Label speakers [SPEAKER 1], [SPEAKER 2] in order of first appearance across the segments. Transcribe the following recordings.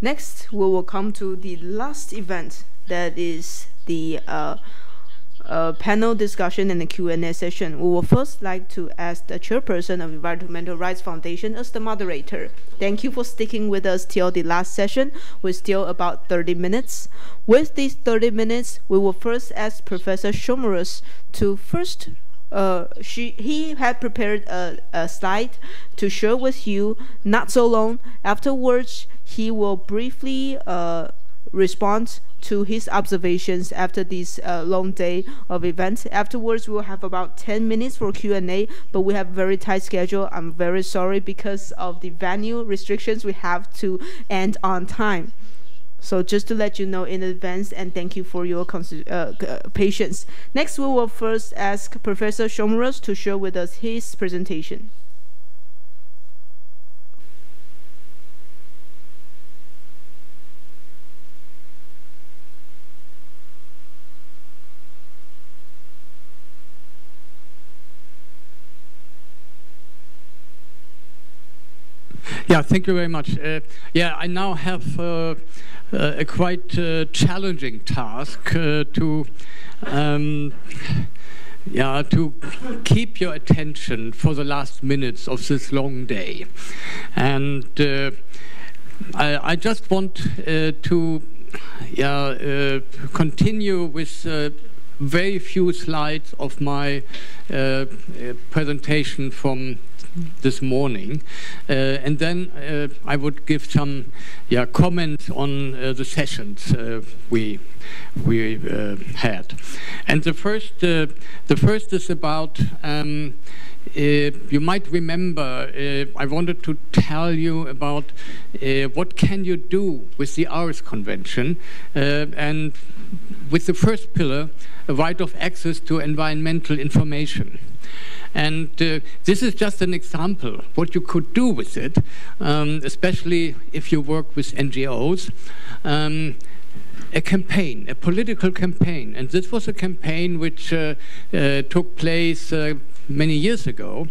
[SPEAKER 1] Next, we will come to the last event, that is the panel discussion and the Q&A session. We will first like to ask the chairperson of Environmental Rights Foundation as the moderator. Thank you for sticking with us till the last session. We're still about 30 minutes. With these 30 minutes, we will first ask Professor Schomerus to first he had prepared a slide to share with you, not so long. Afterwards, he will briefly respond to his observations after this long day of events. Afterwards, we'll have about 10 minutes for Q&A, but we have a very tight schedule. I'm very sorry because of the venue restrictions, we have to end on time. So just to let you know in advance, and thank you for your patience. Next, we will first ask Professor Schomerus to share with us his presentation.
[SPEAKER 2] Yeah, thank you very much. I now have a quite challenging task to keep your attention for the last minutes of this long day. And I just want to continue with very few slides of my presentation from this morning, and then I would give some comments on the sessions we had. And the first is about you might remember I wanted to tell you about what can you do with the Aarhus Convention, and with the first pillar, a right of access to environmental information. And this is just an example what you could do with it, especially if you work with NGOs. A campaign, a political campaign, and this was a campaign which took place many years ago.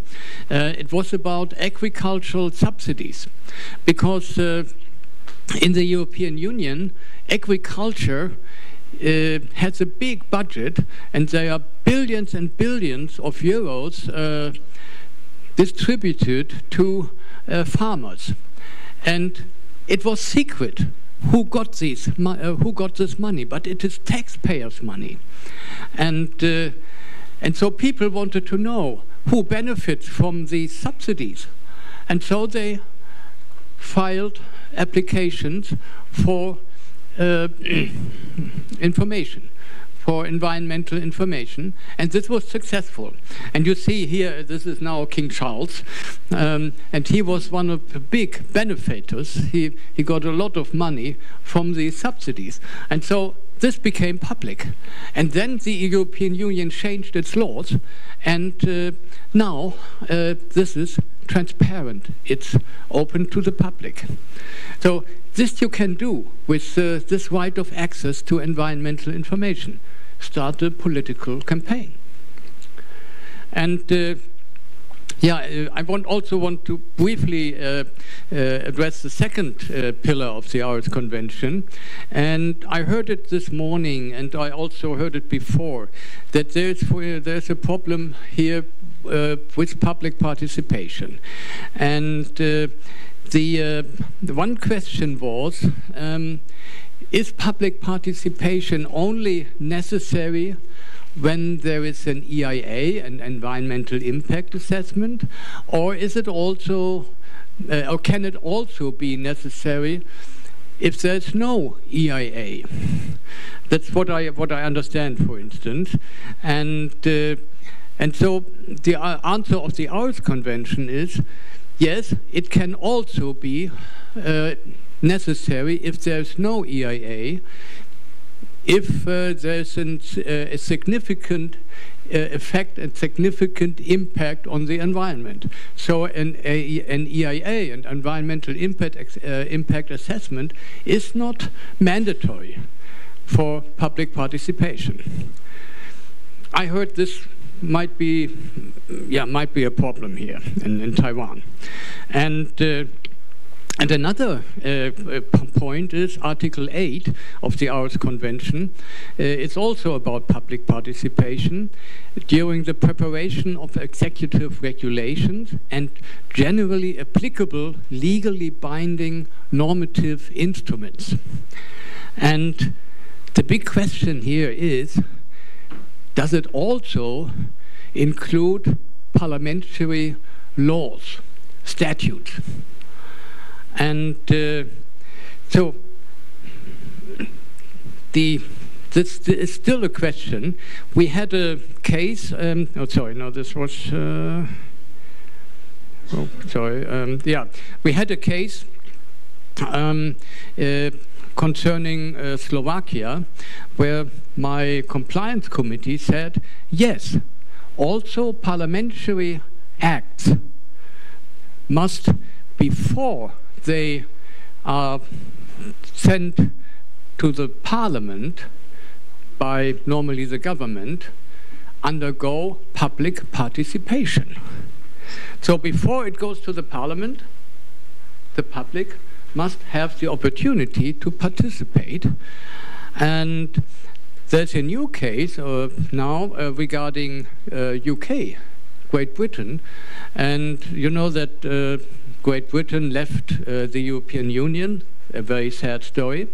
[SPEAKER 2] It was about agricultural subsidies, because in the European Union, agriculture has a big budget, and there are billions and billions of euros distributed to farmers. And it was secret who got this money, but it is taxpayers' money. And so people wanted to know who benefits from these subsidies. And so they filed applications for information, for environmental information, and this was successful. And you see here, this is now King Charles, and he was one of the big benefactors. He got a lot of money from these subsidies, and so this became public. And then the European Union changed its laws, and now this is transparent. It's open to the public. So this you can do with this right of access to environmental information. Start a political campaign. And I also want to briefly address the second pillar of the Aarhus Convention. And I heard it this morning, and I also heard it before, that there's a problem here with public participation. And the one question was, is public participation only necessary when there is an EIA, an environmental impact assessment, or is it also, or can it also be necessary if there's no EIA? That's what I understand, for instance, and so the answer of the Aarhus Convention is yes, it can also be necessary if there's no EIA, if there's a significant effect and significant impact on the environment. So an EIA, an environmental impact assessment, is not mandatory for public participation. I heard this might be a problem here in Taiwan. And And another point is Article 8 of the Aarhus Convention. It's also about public participation during the preparation of executive regulations and generally applicable, legally binding normative instruments. And the big question here is, does it also include parliamentary laws, statutes? And so this is still a question. We had a case, oh sorry, no, this was, oh sorry, yeah. We had a case concerning Slovakia, where my compliance committee said, yes, also parliamentary acts must, before they are sent to the parliament by normally the government, undergo public participation. So before it goes to the parliament, the public must have the opportunity to participate. And there's a new case now regarding UK, Great Britain, and you know that Great Britain left the European Union, a very sad story.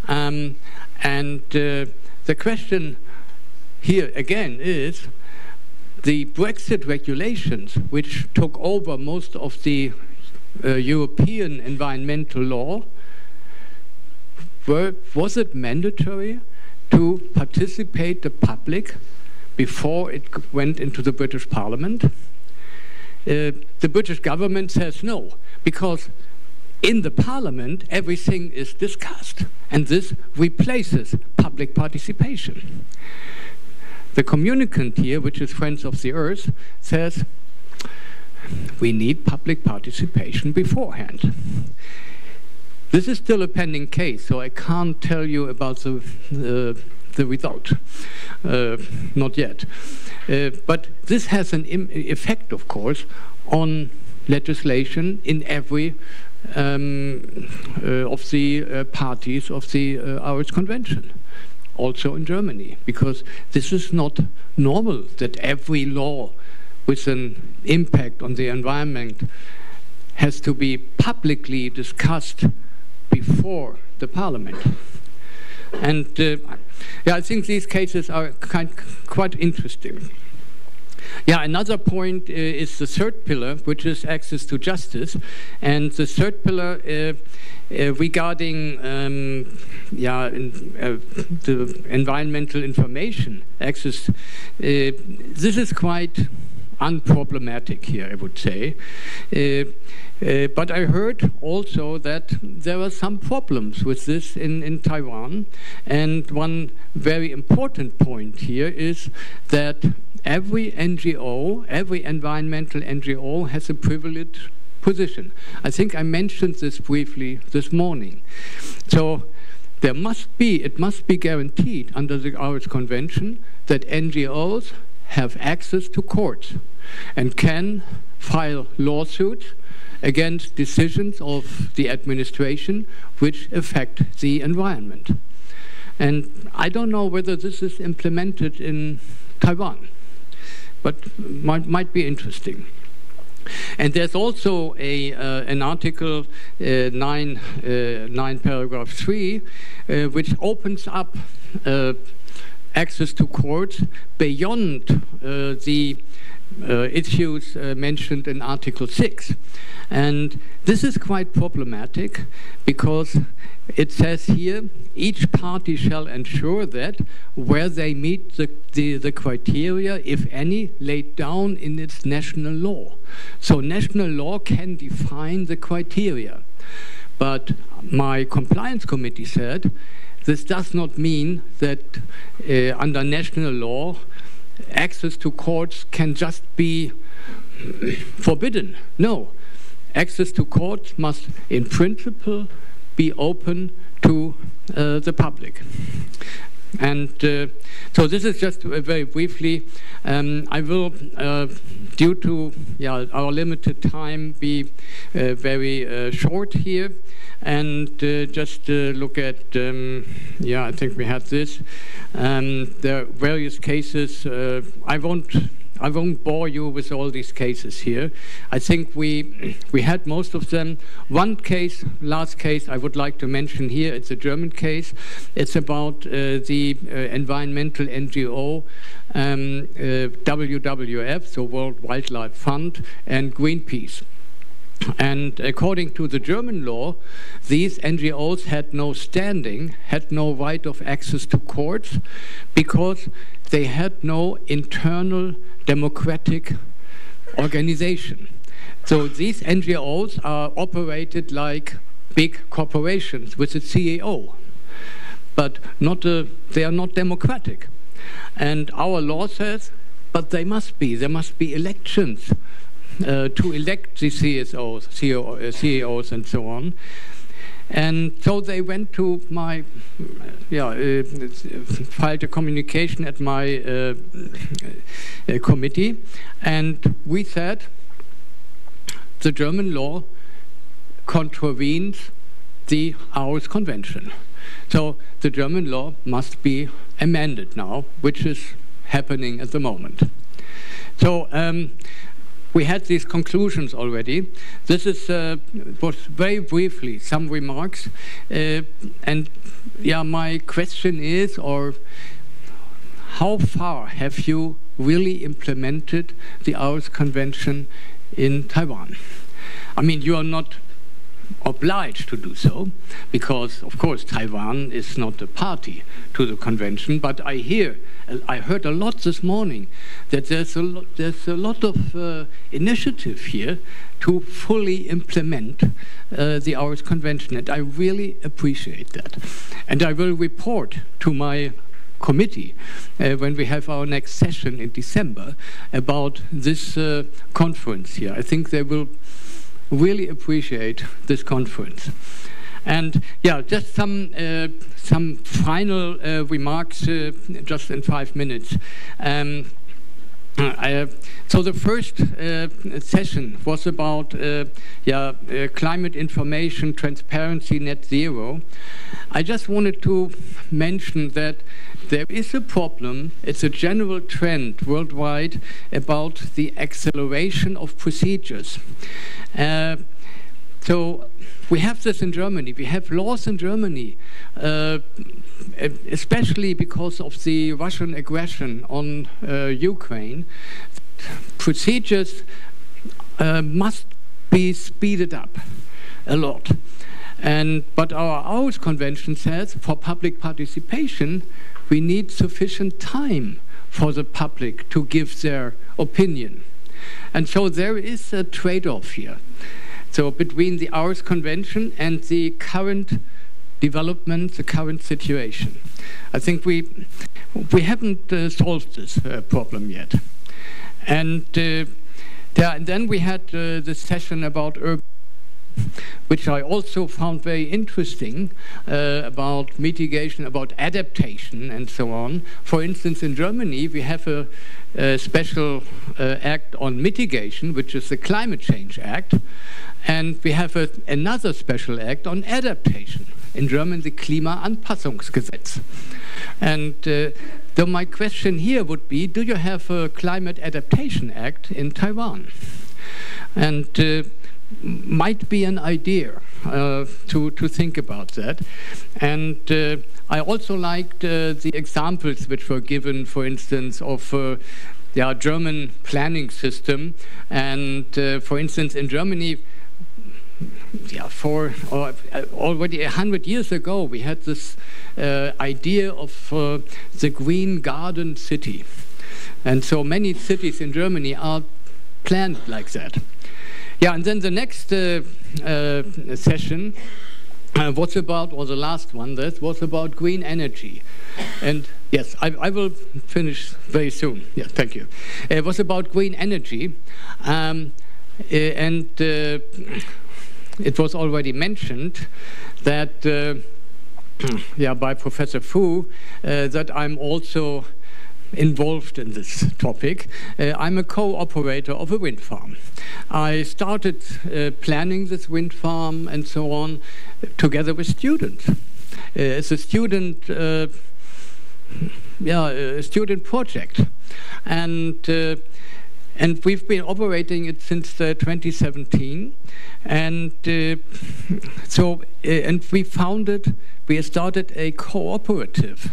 [SPEAKER 2] And the question here again is the Brexit regulations, which took over most of the European environmental law, was it mandatory to participate the public before it went into the British Parliament? The British government says no, because in the Parliament everything is discussed, and this replaces public participation. The communicant here, which is Friends of the Earth, says we need public participation beforehand. This is still a pending case, so I can't tell you about the result, not yet. But this has an effect, of course, on legislation in every of the parties of the Aarhus Convention, also in Germany, because this is not normal that every law with an impact on the environment has to be publicly discussed before the parliament. And yeah, I think these cases are quite interesting. Yeah, another point is the third pillar, which is access to justice. And the third pillar regarding the environmental information access, this is quite unproblematic here, I would say. But I heard also that there are some problems with this in Taiwan. And one very important point here is that every NGO, every environmental NGO has a privileged position. I think I mentioned this briefly this morning. So it must be guaranteed under the Aarhus Convention that NGOs have access to courts and can file lawsuits against decisions of the administration which affect the environment. And I don't know whether this is implemented in Taiwan, but might be interesting. And there's also an article 9 paragraph 3 which opens up access to courts beyond the issues mentioned in Article 6. And this is quite problematic because it says here, each party shall ensure that where they meet the criteria, if any, laid down in its national law. So national law can define the criteria. But my compliance committee said this does not mean that under national law access to courts can just be forbidden. No. Access to courts must, in principle, be open to the public. And so this is just very briefly. I will, due to our limited time, be very short here, and just look at, I think we had this. There are various cases. I won't bore you with all these cases here. I think we had most of them. One case, last case, I would like to mention here. It's a German case. It's about the environmental NGO WWF, so World Wildlife Fund, and Greenpeace. And according to the German law, these NGOs had no standing, had no right of access to courts, because they had no internal democratic organization. So these NGOs are operated like big corporations with a CEO, but they are not democratic. And our law says, but they must be. There must be elections to elect the CEOs and so on. And so they went to my, filed a communication at my committee, and we said the German law contravenes the Aarhus Convention. So the German law must be amended now, which is happening at the moment. So we had these conclusions already. This is was very briefly some remarks, and my question is, or how far have you really implemented the Aarhus Convention in Taiwan? I mean, you are not obliged to do so, because of course Taiwan is not a party to the convention, but I heard a lot this morning that there's a lot of initiative here to fully implement the Aarhus Convention, and I really appreciate that. And I will report to my committee when we have our next session in December about this conference here. I think they will really appreciate this conference. And just some final remarks, just in 5 minutes. So the first session was about climate information, transparency, net zero. I just wanted to mention that there is a problem, it's a general trend worldwide about the acceleration of procedures. So we have this in Germany. We have laws in Germany, especially because of the Russian aggression on Ukraine. Procedures must be speeded up a lot. But our Aarhus Convention says for public participation, we need sufficient time for the public to give their opinion. And so there is a trade-off here. So between the Aarhus Convention and the current development, the current situation. I think we haven't solved this problem yet. And then we had the session about urban, which I also found very interesting, about mitigation, about adaptation, and so on. For instance, in Germany, we have a special act on mitigation, which is the Climate Change Act, and we have another special act on adaptation. In German, the Klimaanpassungsgesetz. And so my question here would be, do you have a Climate Adaptation Act in Taiwan? And might be an idea to think about that. And I also liked the examples which were given, for instance, of the German planning system. And for instance, in Germany, already 100 years ago, we had this idea of the green garden city. And so many cities in Germany are planned like that. And then the next session was about, or the last one, that was about green energy. And yes, I will finish very soon. Yeah, thank you. It was about green energy. It was already mentioned that by Professor Fu that I'm also involved in this topic. I'm a co-operator of a wind farm. I started planning this wind farm and so on together with students. It's a student student project, and we've been operating it since 2017, and we started a cooperative.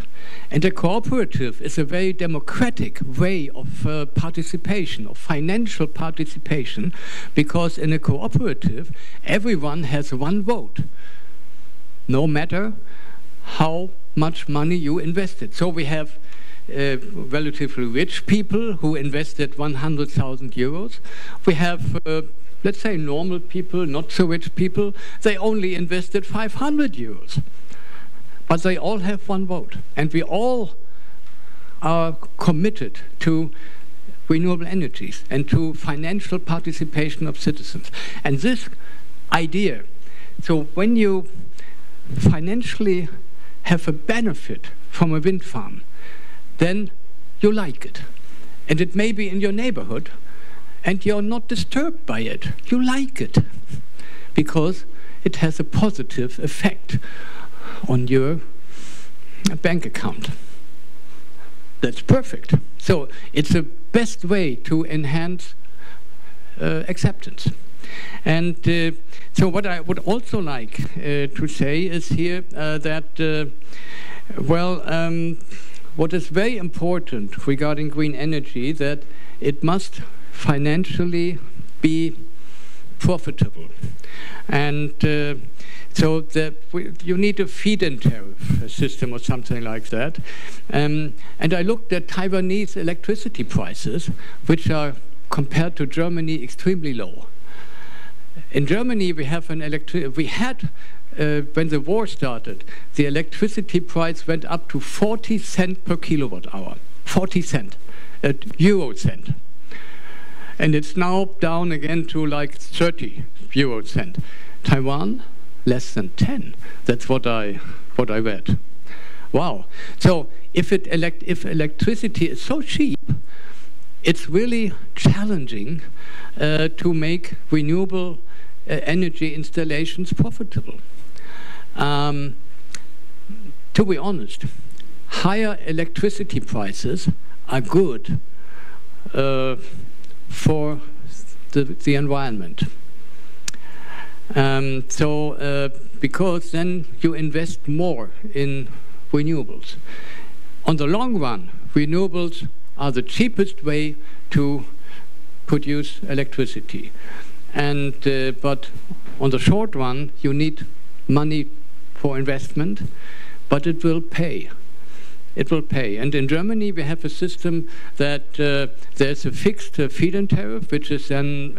[SPEAKER 2] And a cooperative is a very democratic way of participation, of financial participation, because in a cooperative, everyone has one vote, no matter how much money you invested. So we have relatively rich people who invested 100,000 euros. We have, let's say, normal people, not so rich people, they only invested 500 euros. But they all have one vote, and we all are committed to renewable energies and to financial participation of citizens. And this idea, so when you financially have a benefit from a wind farm, then you like it. And it may be in your neighborhood, and you're not disturbed by it. You like it, because it has a positive effect on your bank account. That's perfect. So it's the best way to enhance acceptance. And so what I would also like to say is here that, what is very important regarding green energy, that it must financially be profitable. And so you need a feed-in tariff system or something like that. And I looked at Taiwanese electricity prices, which are, compared to Germany, extremely low. In Germany, we have when the war started, the electricity price went up to 40 cents per kilowatt hour. 40 cents, euro cent. And it's now down again to like 30 euro cent. Taiwan, less than 10. That's what I read. Wow. So if electricity is so cheap, it's really challenging to make renewable energy installations profitable. To be honest, higher electricity prices are good for the environment. Because then you invest more in renewables. On the long run, renewables are the cheapest way to produce electricity. But on the short run, you need money for investment, but it will pay. It will pay. And in Germany, we have a system that there's a fixed feed-in tariff, which is then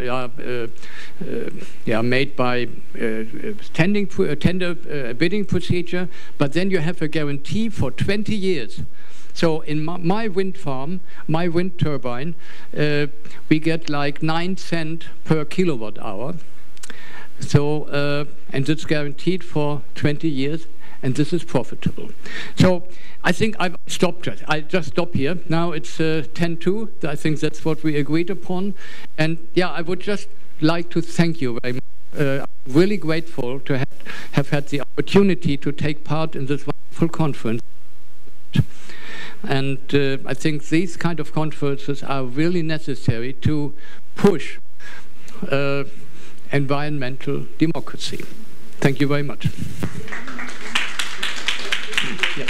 [SPEAKER 2] made by tender bidding procedure, but then you have a guarantee for 20 years. So in my wind farm, my wind turbine, we get like 9 cents per kilowatt hour. So, and it's guaranteed for 20 years, and this is profitable. So I think I've stopped it. I just stop here. Now it's 10:02. I think that's what we agreed upon. And yeah, I would just like to thank you very much. I'm really grateful to have had the opportunity to take part in this wonderful conference. And I think these kind of conferences are really necessary to push environmental democracy. Thank you very much. Ja.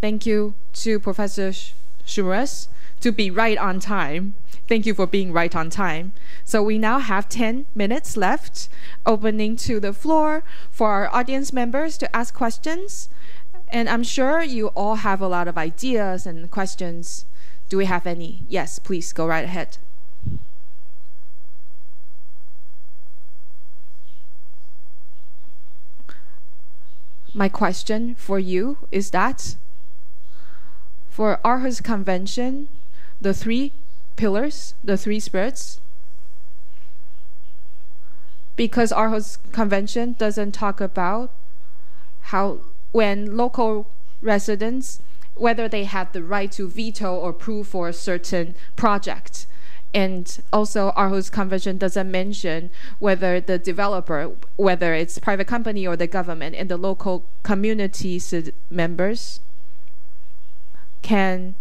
[SPEAKER 3] Thank you to Professor Schomerus to be right on time. Thank you for being right on time. So we now have 10 minutes left, opening to the floor for our audience members to ask questions. And I'm sure you all have a lot of ideas and questions. Do we have any? Yes, please go right ahead. My question for you is that For Aarhus Convention, the 3 pillars, the 3 spirits, because Aarhus Convention doesn't talk about how when local residents, whether they have the right to veto or approve for a certain project. And also Aarhus Convention doesn't mention whether the developer, whether it's private company or the government, and the local community members can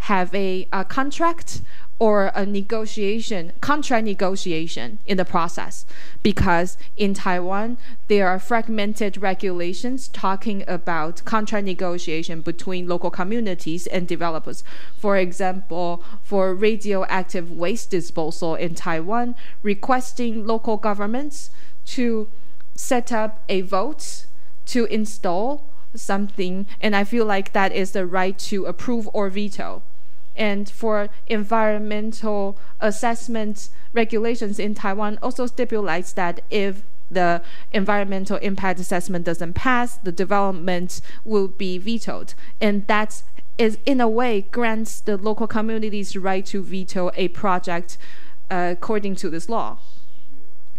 [SPEAKER 3] have a contract or a contract negotiation in the process, because in Taiwan there are fragmented regulations talking about contract negotiation between local communities and developers. For example, for radioactive waste disposal in Taiwan, requesting local governments to set up a vote to install something, and I feel like that is the right to approve or veto. And for environmental assessment regulations in Taiwan also stipulates that if the environmental impact assessment doesn't pass, the development will be vetoed. And that is, in a way, grants the local communities the right to veto a project according to this law.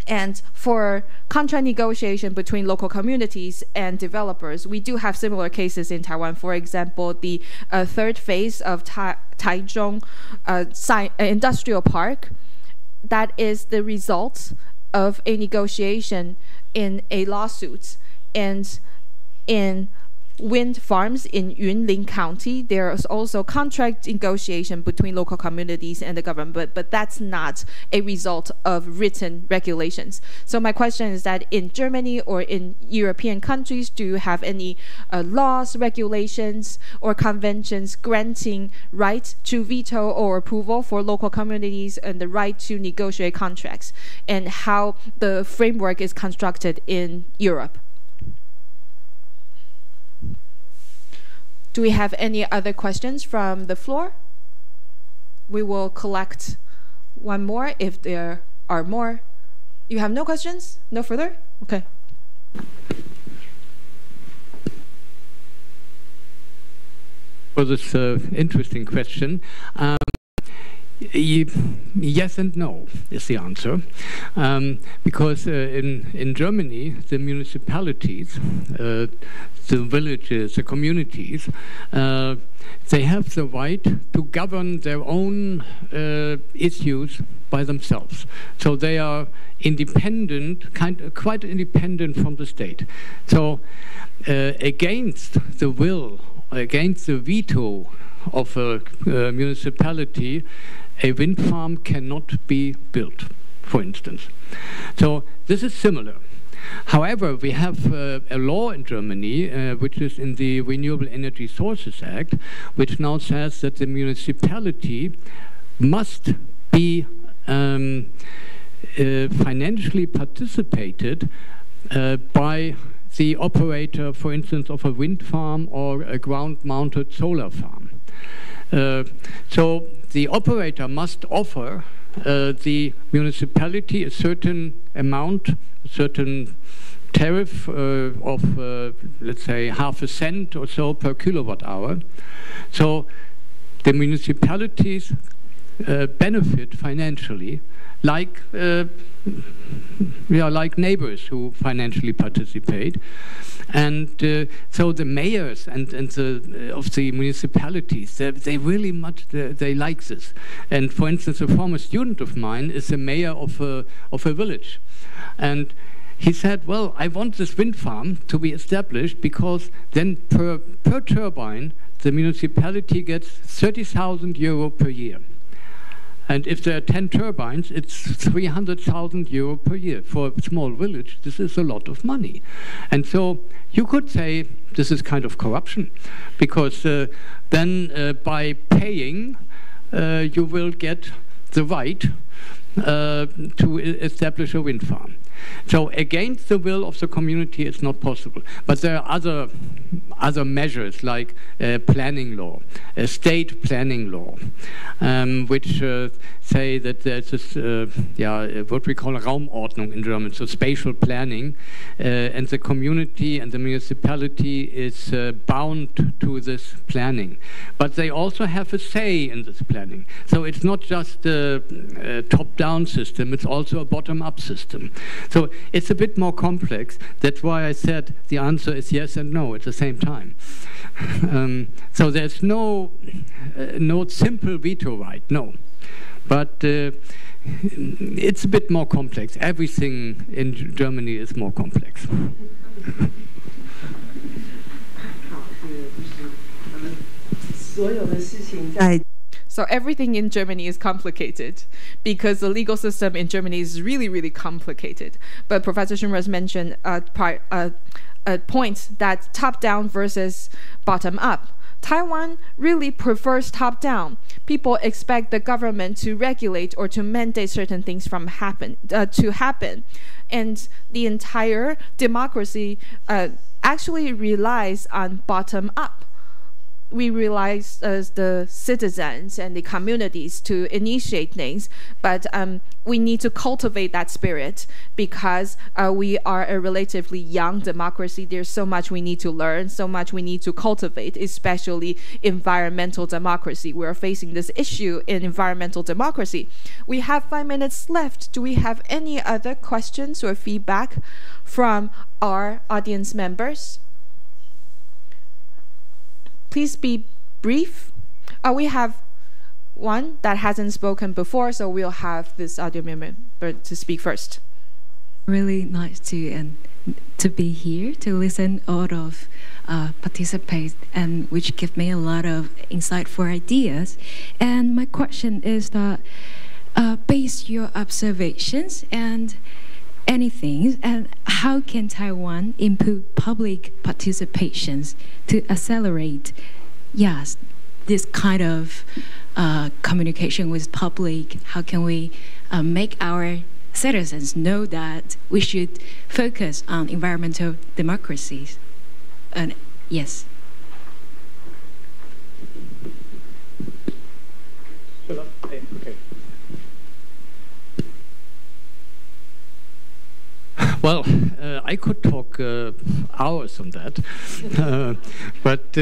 [SPEAKER 3] And for contract negotiation between local communities and developers, we do have similar cases in Taiwan. For example, the 3rd phase of Taichung Industrial Park, that is the result of a negotiation in a lawsuit. And in wind farms in Yunlin County, there is also contract negotiation between local communities and the government, but that's not a result of written regulations. So my question is that in Germany or in European countries, do you have any laws, regulations, or conventions granting right to veto or approval for local communities and the right to negotiate contracts, and how the framework is constructed in Europe? Do we have any other questions from the floor? We will collect one more if there are more. You have no questions? No further? Okay.
[SPEAKER 2] For this interesting question. Yes and no is the answer, because in Germany the municipalities, the villages, the communities, they have the right to govern their own issues by themselves. So they are independent, quite independent from the state. So against the will, against the veto of a municipality, a wind farm cannot be built, for instance. So this is similar. However, we have a law in Germany, which is in the Renewable Energy Sources Act, which now says that the municipality must be financially participated by the operator, for instance, of a wind farm or a ground-mounted solar farm. So the operator must offer the municipality a certain amount, a certain tariff of, let's say, ½ cent or so per kilowatt hour. So the municipalities benefit financially, like like neighbors who financially participate. And so the mayors and of the municipalities, they really they like this. And for instance, a former student of mine is the mayor of a village, and he said, well, I want this wind farm to be established because then per turbine the municipality gets 30,000 euro per year. And if there are 10 turbines, it's 300,000 euro per year. For a small village, this is a lot of money. And so you could say this is kind of corruption, because then by paying, you will get the right to establish a wind farm. So against the will of the community, it's not possible. But there are other measures like planning law, state planning law, which say that there's this, what we call Raumordnung in German, so spatial planning, and the community and the municipality is bound to this planning. But they also have a say in this planning. So it's not just a top-down system, it's also a bottom-up system. So it's a bit more complex. That's why I said the answer is yes and no at the same time. So there's no simple veto right, no. But it's a bit more complex. Everything in Germany is more complex.
[SPEAKER 3] So everything in Germany is complicated because the legal system in Germany is really, really complicated. But Professor Schomerus mentioned a point that top-down versus bottom-up. Taiwan really prefers top-down. People expect the government to regulate or to mandate certain things to happen. And the entire democracy actually relies on bottom-up. We rely as the citizens and the communities to initiate things, but we need to cultivate that spirit because we are a relatively young democracy. There's so much we need to learn, so much we need to cultivate, especially environmental democracy. We're facing this issue in environmental democracy. We have 5 minutes left. Do we have any other questions or feedback from our audience members? Please be brief. We have one that hasn't spoken before, so we'll have this audio member to speak first.
[SPEAKER 4] Really nice to be here, to listen all of participate, and which give me a lot of insightful ideas. And my question is that, based your observations and anything, and how can Taiwan improve public participations to accelerate, yes, this kind of communication with public? How can we make our citizens know that we should focus on environmental democracies? And yes.
[SPEAKER 2] Okay. Well, I could talk hours on that, but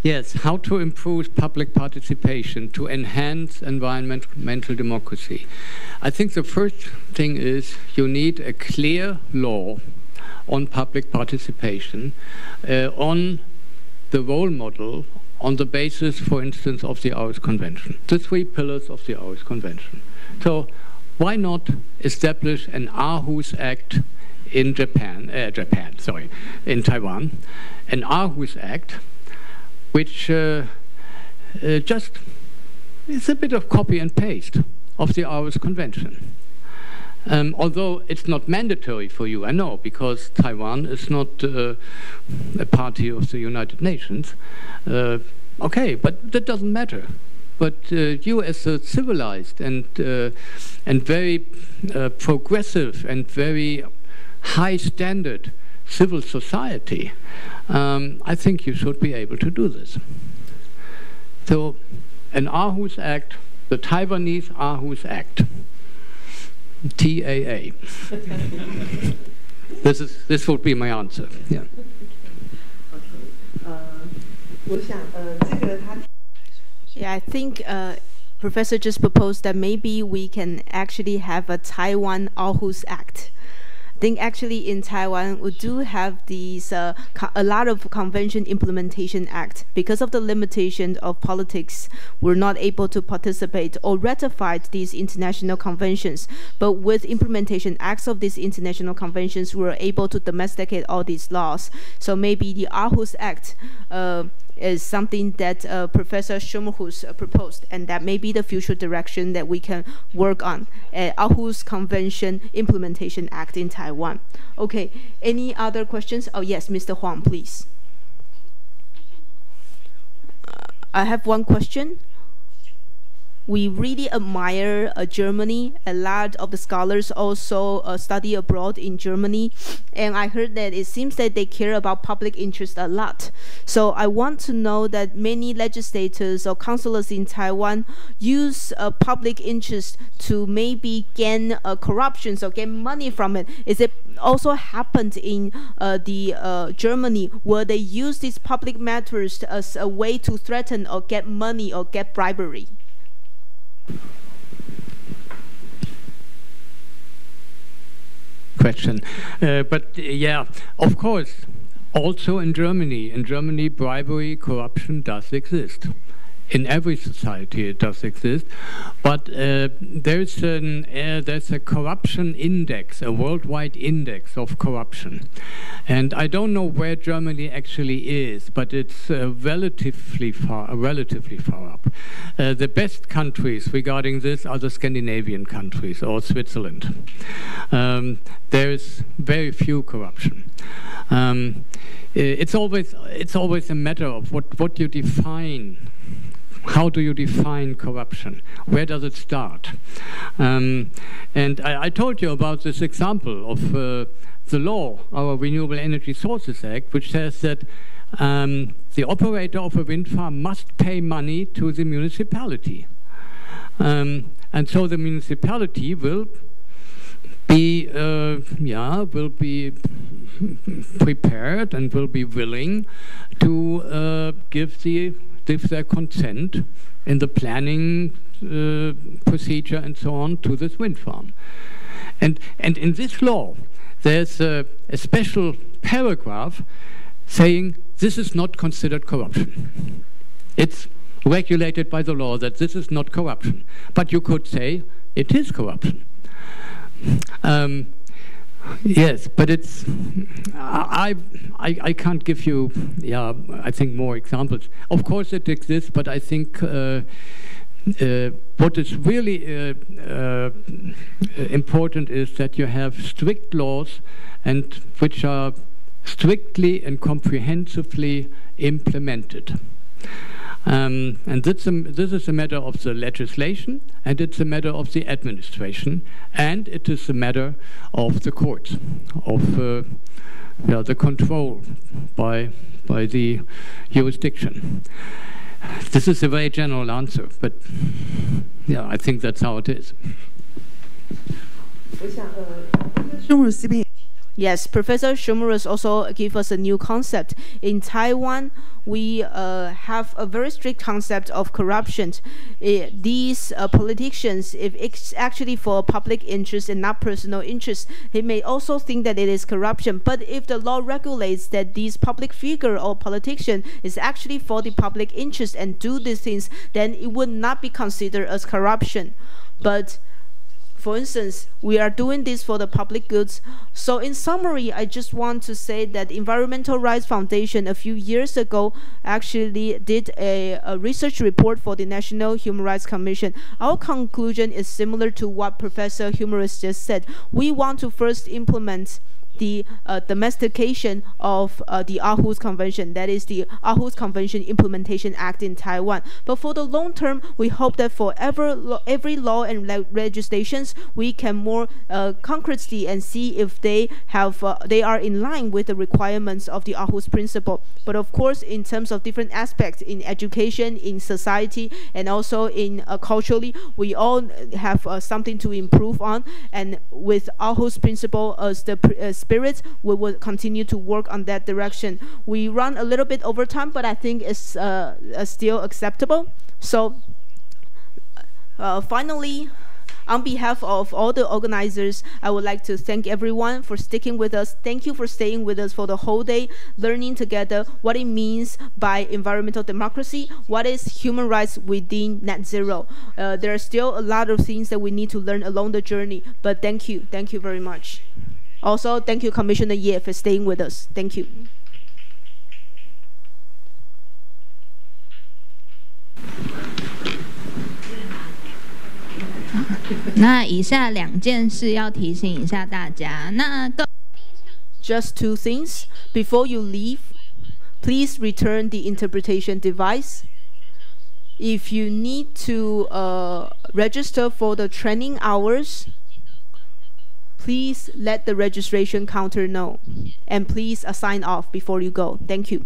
[SPEAKER 2] yes, how to improve public participation to enhance environmental democracy. I think the first thing is you need a clear law on public participation, on the role model, on the basis, for instance, of the Aarhus Convention, the 3 pillars of the Aarhus Convention. So why not establish an Aarhus Act in in Taiwan, an Aarhus Act, which just is a bit of copy and paste of the Aarhus Convention. Although it's not mandatory for you, I know, because Taiwan is not a party of the United Nations. Okay, but that doesn't matter. But you, as a civilized and very progressive and very high-standard civil society, I think you should be able to do this. So, an Aarhus Act, the Taiwanese Aarhus Act, TAA. This would be my answer. Yeah.
[SPEAKER 1] Yeah, I think Professor just proposed that maybe we can actually have a Taiwan Aarhus Act. I think actually in Taiwan we do have these a lot of convention implementation act. Because of the limitation of politics, we're not able to participate or ratify these international conventions. But with implementation acts of these international conventions, we're able to domesticate all these laws. So maybe the Aarhus Act is something that Professor Schomerus proposed, and that may be the future direction that we can work on. Aarhus Convention Implementation Act in Taiwan. Okay, any other questions? Oh yes, Mr. Huang, please. I have one question. we really admire Germany. A lot of the scholars also study abroad in Germany, and I heard that it seems that they care about public interest a lot. So I want to know that many legislators or councillors in Taiwan use public interest to maybe gain corruption, so gain money from it. Is it also happened in Germany, where they use these public matters as a way to threaten or get money or get bribery?
[SPEAKER 2] Question. But yeah, of course, also in Germany, bribery, corruption does exist. In every society it does exist, but there's a corruption index, a worldwide index of corruption, and I don't know where Germany actually is, but it's relatively far up. The best countries regarding this are the Scandinavian countries or Switzerland. There's very few corruption. It's always a matter of what you define. How do you define corruption? Where does it start? And I told you about this example of the law, our Renewable Energy Sources Act, which says that the operator of a wind farm must pay money to the municipality. And so the municipality will be prepared and will be willing to give their consent in the planning procedure and so on to this wind farm. And in this law, there's a special paragraph saying this is not considered corruption. It's regulated by the law that this is not corruption. But you could say it is corruption. Yes, but it's I can't give you I think more examples. Of course it exists, but I think what is really important is that you have strict laws and which are strictly and comprehensively implemented. And this is a matter of the legislation, and it's a matter of the administration, and it is a matter of the courts, of the control by the jurisdiction. This is a very general answer, but yeah, I think that's how it is.
[SPEAKER 1] Yes, Professor Schomerus also gave us a new concept. In Taiwan, we have a very strict concept of corruption. These politicians, if it's actually for public interest and not personal interest, they may also think that it is corruption. But if the law regulates that these public figure or politician is actually for the public interest and do these things, then it would not be considered as corruption. But for instance, we are doing this for the public goods. So in summary, I just want to say that Environmental Rights Foundation a few years ago actually did a research report for the National Human Rights Commission. Our conclusion is similar to what Professor Schomerus just said. We want to first implement the domestication of the Aarhus Convention, that is the Aarhus Convention Implementation Act in Taiwan. But for the long term, we hope that for every law and legislations, we can more concretely and see if they are in line with the requirements of the Aarhus Principle. But of course, in terms of different aspects in education, in society, and also in culturally, we all have something to improve on. And with Aarhus Principle as the spirit, we will continue to work on that direction. We run a little bit over time, but I think it's still acceptable. So finally, on behalf of all the organizers, I would like to thank everyone for sticking with us. Thank you for staying with us for the whole day, learning together what it means by environmental democracy, what is human rights within net zero. There are still a lot of things that we need to learn along the journey, but thank you very much. Also, thank you, Commissioner Ye, for staying with us. Thank you.
[SPEAKER 5] 那以下2件事要提醒一下大家。
[SPEAKER 1] Just 2 things. Before you leave, please return the interpretation device. If you need to register for the training hours, please let the registration counter know. And please sign off before you go. Thank you.